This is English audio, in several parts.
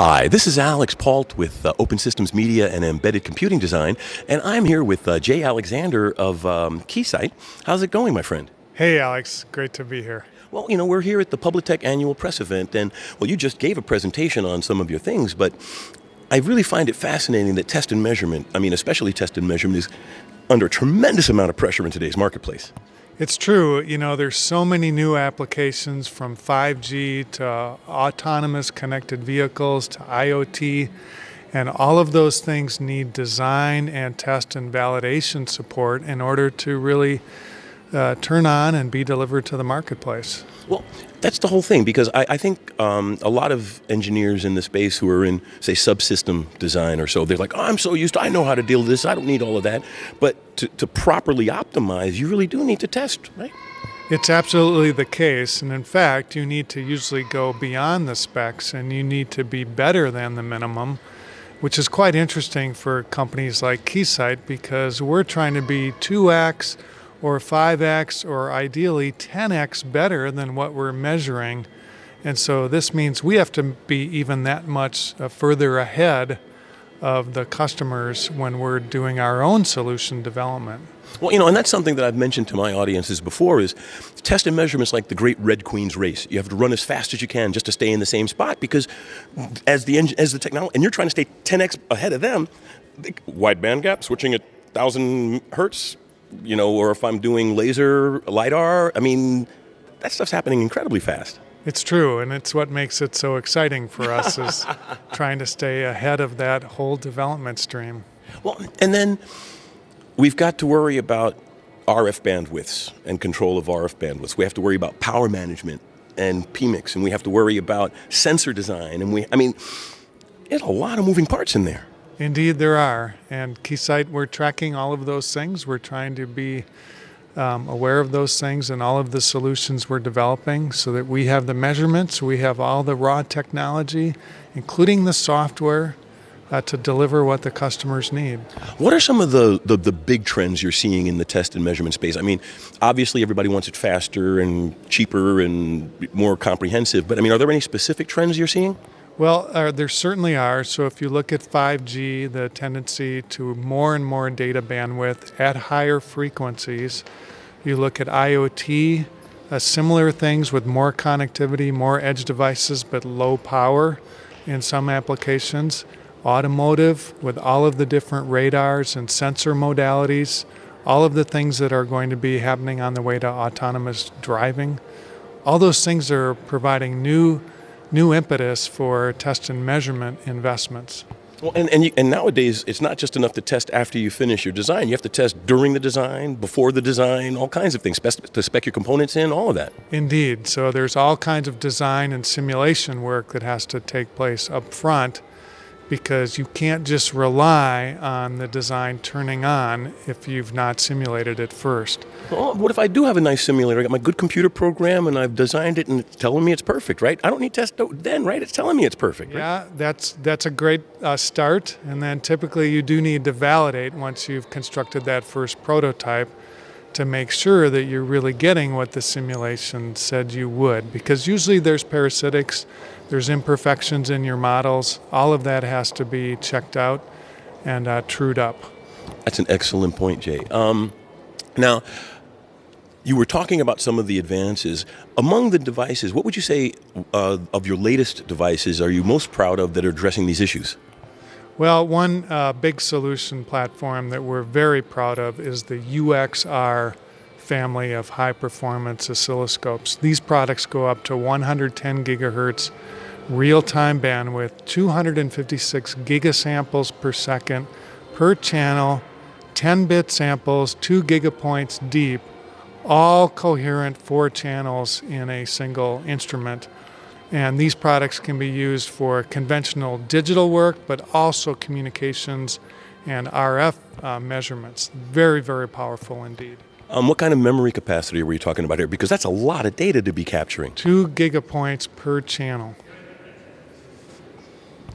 Hi, this is Alex Paultre with Open Systems Media and Embedded Computing Design, and I'm here with Jay Alexander of Keysight. How's it going, my friend? Hey, Alex. Great to be here. Well, we're here at the Publitek Annual Press Event, and, you just gave a presentation on some of your things, but I really find it fascinating that test and measurement, especially test and measurement, is under a tremendous amount of pressure in today's marketplace. It's true. There's so many new applications, from 5G to autonomous connected vehicles to IoT, and all of those things need design and test and validation support in order to really turn on and be delivered to the marketplace. Well, that's the whole thing, because I think a lot of engineers in the space who are in, say, subsystem design or so, they're like, oh, I'm so used to, I know how to deal with this, I don't need all of that. But to properly optimize, you really do need to test, right? It's absolutely the case, and in fact, you need to usually go beyond the specs, and you need to be better than the minimum, which is quite interesting for companies like Keysight, because we're trying to be 2x or 5x or ideally 10x better than what we're measuring. And so this means we have to be even that much further ahead of the customers when we're doing our own solution development. Well, and that's something that I've mentioned to my audiences before, is test and measurement's like the great Red Queen's race. You have to run as fast as you can just to stay in the same spot, because as the technology, and you're trying to stay 10x ahead of them, wide band gap, switching at 1,000 hertz, or if I'm doing laser, LiDAR, that stuff's happening incredibly fast. It's true, and it's what makes it so exciting for us, is trying to stay ahead of that whole development stream. Well, and then we've got to worry about RF bandwidths and control of RF bandwidths. We have to worry about power management and PMIX, and we have to worry about sensor design, and there's a lot of moving parts in there. Indeed there are, and Keysight, we're tracking all of those things. We're trying to be aware of those things and all of the solutions we're developing, so that we have the measurements, we have all the raw technology, including the software, to deliver what the customers need. What are some of the big trends you're seeing in the test and measurement space? Obviously everybody wants it faster and cheaper and more comprehensive, but are there any specific trends you're seeing? Well, there certainly are. So if you look at 5G, the tendency to more and more data bandwidth at higher frequencies. You look at IoT, similar things with more connectivity, more edge devices, but low power in some applications. Automotive, with all of the different radars and sensor modalities, all of the things that are going to be happening on the way to autonomous driving. All those things are providing new impetus for test and measurement investments. Well, and nowadays, it's not just enough to test after you finish your design. You have to test during the design, before the design, all kinds of things, to spec your components in, all of that. Indeed. So there's all kinds of design and simulation work that has to take place up front, because you can't just rely on the design turning on if you've not simulated it first. Well, what if I do have a nice simulator? I got my good computer program and I've designed it and it's telling me it's perfect, right? I don't need test then, right? It's telling me it's perfect, right? Yeah, that's a great start. And then typically you do need to validate once you've constructed that first prototype, to make sure that you're really getting what the simulation said you would. Because usually there's parasitics, there's imperfections in your models. All of that has to be checked out and trued up. That's an excellent point, Jay. Now, you were talking about some of the advances. Among the devices, what would you say of your latest devices are you most proud of that are addressing these issues? Well, one big solution platform that we're very proud of is the UXR family of high-performance oscilloscopes. These products go up to 110 gigahertz real-time bandwidth, 256 gigasamples per second per channel, 10-bit samples, 2 gigapoints deep, all coherent 4 channels in a single instrument. And these products can be used for conventional digital work, but also communications and RF measurements. Very, very powerful indeed. What kind of memory capacity were you talking about here? Because that's a lot of data to be capturing. 2 gigapoints per channel.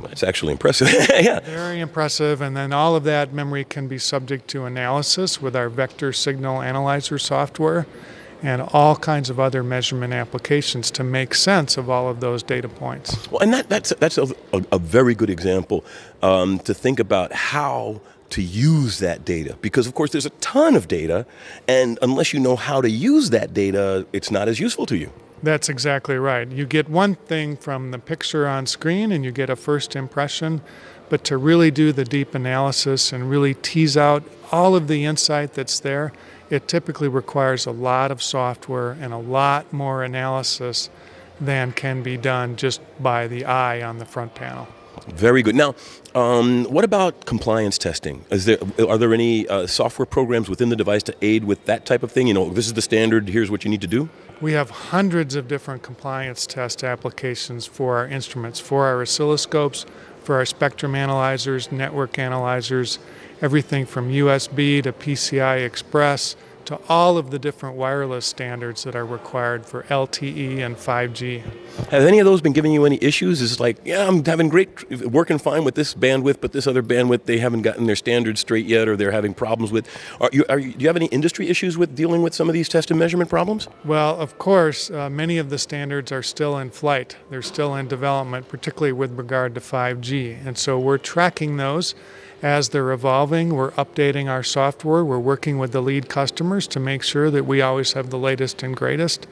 That's actually impressive. Yeah. Very impressive, and then all of that memory can be subject to analysis with our vector signal analyzer software, and all kinds of other measurement applications to make sense of all of those data points. Well, and that's a very good example to think about how to use that data, because of course there's a ton of data, and unless you know how to use that data, it's not as useful to you. That's exactly right. You get one thing from the picture on screen and you get a first impression, but to really do the deep analysis and really tease out all of the insight that's there, it typically requires a lot of software and a lot more analysis than can be done just by the eye on the front panel. Very good. Now, what about compliance testing? Are there any software programs within the device to aid with that type of thing? You know, this is the standard, here's what you need to do? We have hundreds of different compliance test applications for our instruments, for our oscilloscopes, for our spectrum analyzers, network analyzers, everything from USB to PCI Express to all of the different wireless standards that are required for LTE and 5G. Have any of those been giving you any issues? Is it like, yeah, I'm having working fine with this bandwidth, but this other bandwidth, they haven't gotten their standards straight yet, or they're having problems with? Do you have any industry issues with dealing with some of these test and measurement problems? Well, of course, many of the standards are still in flight. They're still in development, particularly with regard to 5G. And so we're tracking those. As they're evolving, we're updating our software. We're working with the lead customers to make sure that we always have the latest and greatest.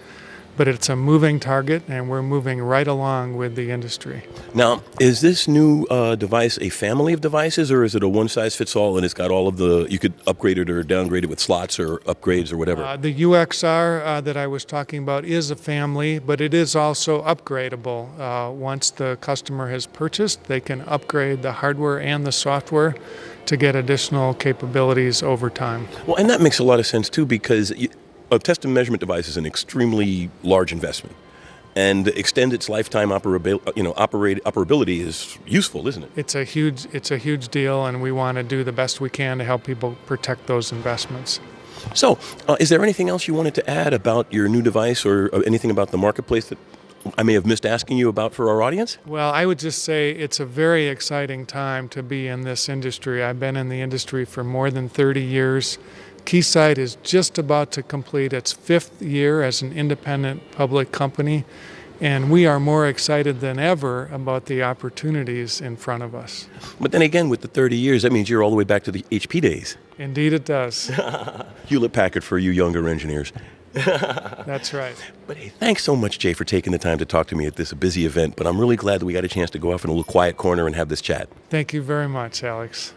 But it's a moving target, and we're moving right along with the industry. Now, is this new device a family of devices, or is it a one-size-fits-all, and it's got all of you could upgrade it or downgrade it with slots or upgrades or whatever? The UXR that I was talking about is a family, but it is also upgradable. Once the customer has purchased, they can upgrade the hardware and the software to get additional capabilities over time. Well, and that makes a lot of sense, too, because a test and measurement device is an extremely large investment, and to extend its lifetime operability is useful, isn't it? It's a huge deal, and we want to do the best we can to help people protect those investments. So, is there anything else you wanted to add about your new device, or anything about the marketplace that I may have missed asking you about for our audience? Well, I would just say it's a very exciting time to be in this industry. I've been in the industry for more than 30 years. Keysight is just about to complete its 5th year as an independent public company, and we are more excited than ever about the opportunities in front of us. But then again, with the 30 years, that means you're all the way back to the HP days. Indeed it does. Hewlett-Packard for you younger engineers. That's right. But hey, thanks so much, Jay, for taking the time to talk to me at this busy event, but I'm really glad that we got a chance to go off in a little quiet corner and have this chat. Thank you very much, Alex.